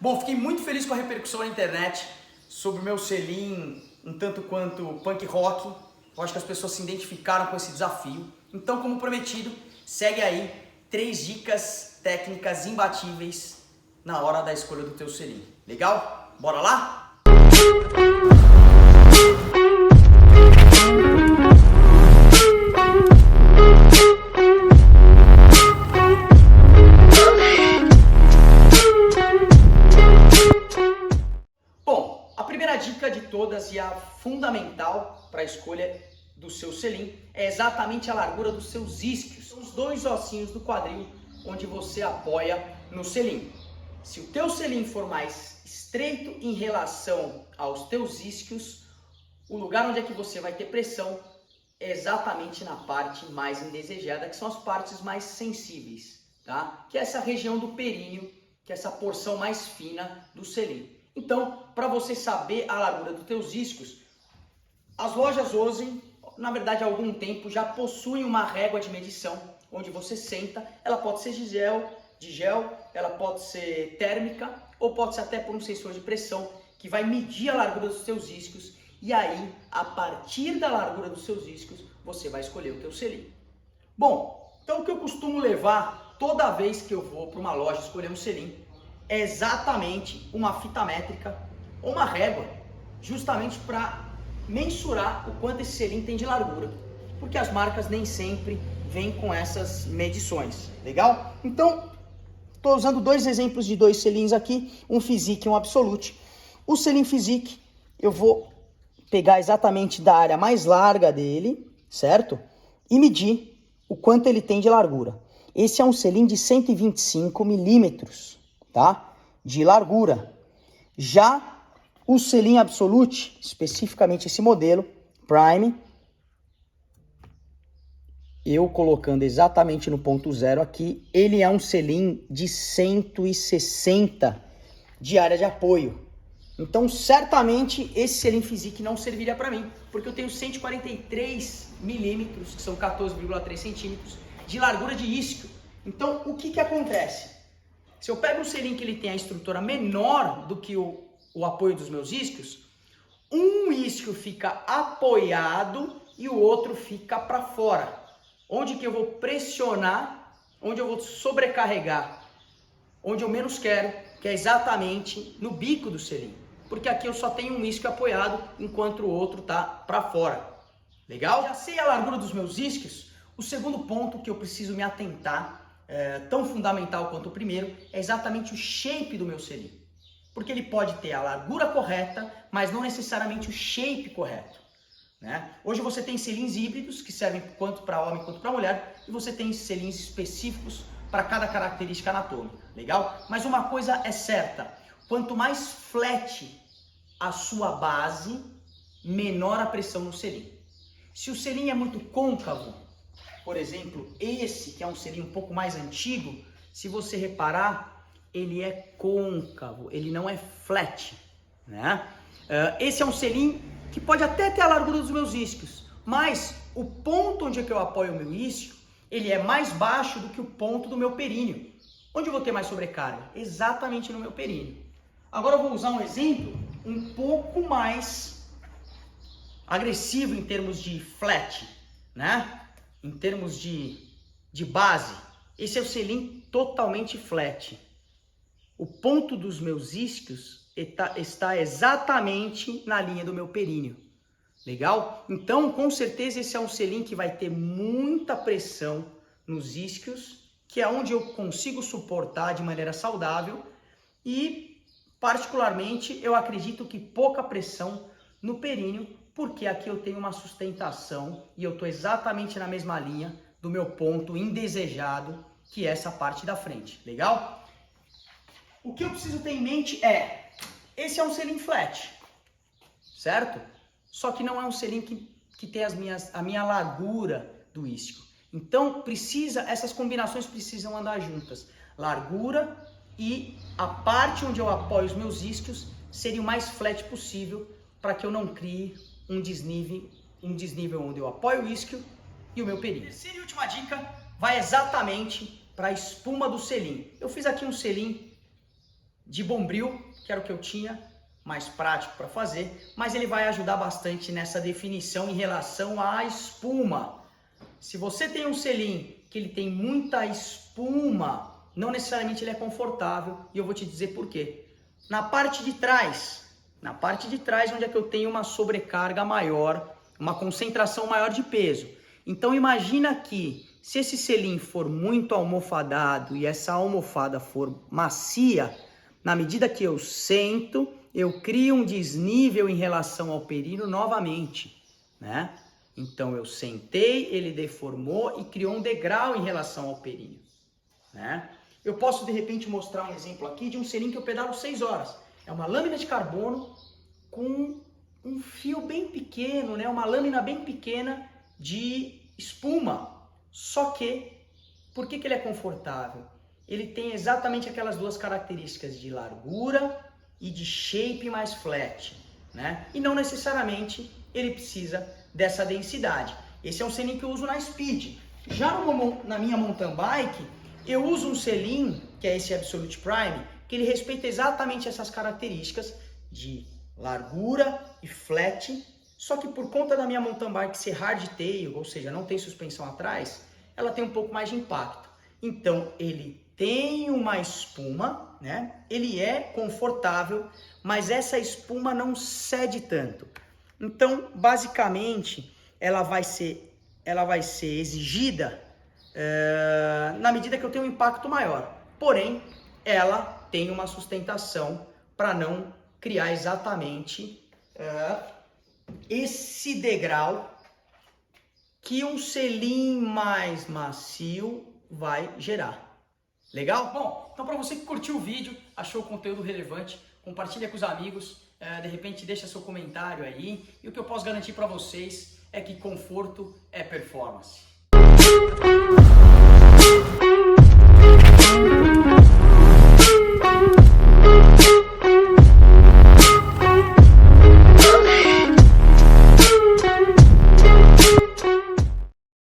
Bom, fiquei muito feliz com a repercussão na internet sobre o meu selim um tanto quanto punk rock. Eu acho que as pessoas se identificaram com esse desafio. Então, como prometido, segue aí 3 dicas técnicas imbatíveis na hora da escolha do teu selim. Legal? Bora lá? Bom, a primeira dica de todas e a fundamental para a escolha do seu selim é exatamente a largura dos seus isquios. São os 2 ossinhos do quadril onde você apoia no selim. Se o teu selim for mais estreito em relação aos teus isquios, o lugar onde é que você vai ter pressão é exatamente na parte mais indesejada, que são as partes mais sensíveis, tá? Que é essa região do períneo, que é essa porção mais fina do selim. Então, para você saber a largura dos teus isquios, as lojas Ozen, na verdade há algum tempo, já possuem uma régua de medição, onde você senta, ela pode ser de gel, ela pode ser térmica, ou pode ser até por um sensor de pressão, que vai medir a largura dos teus isquios, e aí, a partir da largura dos seus isquios, você vai escolher o teu selim. Bom, então o que eu costumo levar toda vez que eu vou para uma loja escolher um selim é exatamente uma fita métrica ou uma régua, justamente para mensurar o quanto esse selim tem de largura, porque as marcas nem sempre vêm com essas medições, legal? Então, estou usando 2 exemplos de 2 selins aqui, um Physique e um Absolute. O selim Physique, eu vou pegar exatamente da área mais larga dele, certo? E medir o quanto ele tem de largura. Esse é um selim de 125 milímetros, tá? De largura. Já o selim Absolute, especificamente esse modelo, Prime, eu colocando exatamente no ponto 0 aqui, ele é um selim de 160 de área de apoio. Então, certamente, esse selim Physique não serviria para mim, porque eu tenho 143 milímetros, que são 14,3 centímetros, de largura de isquio. Então, o que acontece? Se eu pego um selim que ele tem a estrutura menor do que o apoio dos meus isquios, um isquio fica apoiado e o outro fica para fora. Onde que eu vou pressionar, onde eu vou sobrecarregar, onde eu menos quero, que é exatamente no bico do selim. Porque aqui eu só tenho um isquio apoiado, enquanto o outro tá para fora. Legal? Já sei a largura dos meus isquios. O segundo ponto que eu preciso me atentar, tão fundamental quanto o primeiro, é exatamente o shape do meu selim. Porque ele pode ter a largura correta, mas não necessariamente o shape correto, né? Hoje você tem selins híbridos, que servem tanto para homem quanto para mulher, e você tem selins específicos para cada característica anatômica, legal? Mas uma coisa é certa, quanto mais flat a sua base, menor a pressão no selim. Se o selim é muito côncavo, por exemplo, esse que é um selim um pouco mais antigo, se você reparar, ele é côncavo, ele não é flat, né? Esse é um selim que pode até ter a largura dos meus isquios, mas o ponto onde é que eu apoio o meu isquio, ele é mais baixo do que o ponto do meu períneo. Onde eu vou ter mais sobrecarga? Exatamente no meu períneo. Agora eu vou usar um exemplo um pouco mais agressivo em termos de flat, né? Em termos de base. Esse é o selim totalmente flat. O ponto dos meus isquios está exatamente na linha do meu períneo. Legal? Então, com certeza, esse é um selim que vai ter muita pressão nos isquios, que é onde eu consigo suportar de maneira saudável e, particularmente, eu acredito que pouca pressão no períneo, porque aqui eu tenho uma sustentação e eu estou exatamente na mesma linha do meu ponto indesejado, que é essa parte da frente. Legal? O que eu preciso ter em mente é, esse é um selim flat, certo? Só que não é um selim que tem a minha largura do isquio. Então, essas combinações precisam andar juntas. Largura e a parte onde eu apoio os meus isquios seria o mais flat possível para que eu não crie um desnível onde eu apoio o isquio e o meu períneo. A terceira e última dica vai exatamente para a espuma do selim. Eu fiz aqui um selim de bombril, que era o que eu tinha, mais prático para fazer, mas ele vai ajudar bastante nessa definição em relação à espuma. Se você tem um selim que ele tem muita espuma, não necessariamente ele é confortável, e eu vou te dizer por quê. Na parte de trás onde é que eu tenho uma sobrecarga maior, uma concentração maior de peso. Então imagina que se esse selim for muito almofadado e essa almofada for macia, na medida que eu sento, eu crio um desnível em relação ao perino novamente, né? Então eu sentei, ele deformou e criou um degrau em relação ao perino, né? Eu posso de repente mostrar um exemplo aqui de um selim que eu pedalo 6 horas. É uma lâmina de carbono com um fio bem pequeno, né? Uma lâmina bem pequena de espuma. Só que, por que ele é confortável? Ele tem exatamente aquelas duas características de largura e de shape mais flat, né? E não necessariamente ele precisa dessa densidade. Esse é um selim que eu uso na Speed. Já na minha mountain bike, eu uso um selim, que é esse Absolute Prime, que ele respeita exatamente essas características de largura e flat, só que por conta da minha mountain bike ser hardtail, ou seja, não tem suspensão atrás, ela tem um pouco mais de impacto. Então ele tem uma espuma, né? Ele é confortável, mas essa espuma não cede tanto. Então, basicamente, ela vai ser exigida na medida que eu tenho um impacto maior. Porém, ela tem uma sustentação para não criar exatamente esse degrau que um selim mais macio vai gerar. Legal? Bom, então para você que curtiu o vídeo, achou o conteúdo relevante, compartilha com os amigos, de repente deixa seu comentário aí. E o que eu posso garantir para vocês é que conforto é performance.